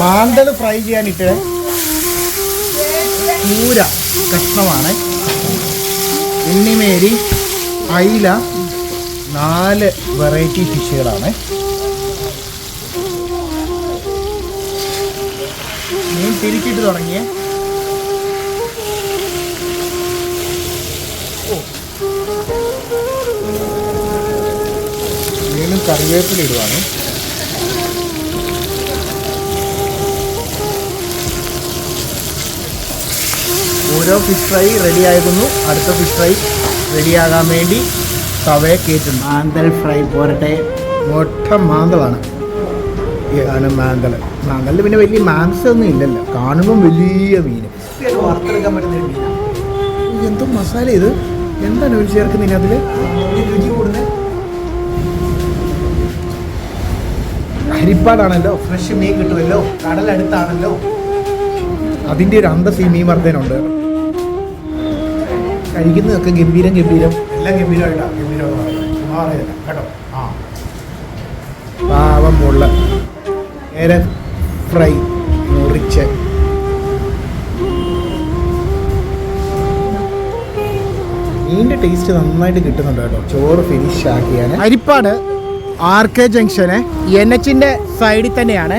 മാന്തൽ fry ചെയ്യാനിട്ട് ചൂര കഷ്ണമാണ്. ഉണ്ണിമേരി, അയില, 4 variety ഫിഷുകളാണ്. മീൻ തിരിച്ചിട്ട് തുടങ്ങിയേ. വീണ്ടും കറിവേപ്പില ഇടുവാണ്. ഓരോ ഫിഷ് ഫ്രൈ റെഡി ആയിരുന്നു. അടുത്ത ഫിഷ് ഫ്രൈ റെഡിയാകാൻ വേണ്ടി തവയെ കയറ്റുന്നു. മാന്തൽ ഫ്രൈ പോരട്ടെ. മൊട്ട മാന്തളാണ്. ഇതാണ് മാന്തൽ. മാന്തലിന് പിന്നെ വലിയ മാംസമൊന്നും ഇല്ലല്ലോ, കാണുമ്പം വലിയ മീൻ. വറുത്തെടുക്കാൻ പറ്റുന്ന മീനാണ്. എന്തോ മസാല ഇത്, എന്താണ് ഒരു ചേർക്കുന്നതിന് അതിൽ രുചി കൂടുന്നത്? ഹരിപ്പാടാണല്ലോ, ഫ്രഷ് മീൻ കിട്ടുമല്ലോ, കടലടുത്താണല്ലോ, അതിൻ്റെ ഒരു അന്തസ് ഈ മീൻ വറുത്തതിനുണ്ട്. കഴിക്കുന്നതൊക്കെ ഗംഭീരം, എല്ലാം ഗംഭീരമായിട്ടാണ്. ഗംഭീരമായില്ല കേട്ടോ. ആ പാവം മുള്ള നേരെ ഫ്രൈ മുറിച്ച് മീനിൻ്റെ ടേസ്റ്റ് നന്നായിട്ട് കിട്ടുന്നുണ്ട് കേട്ടോ. ചോറ് ഫിനിഷ് ആക്കിയാണ്. ഹരിപ്പാട് RK ജംഗ്ഷന് NH-ന്റെ സൈഡിൽ തന്നെയാണ്.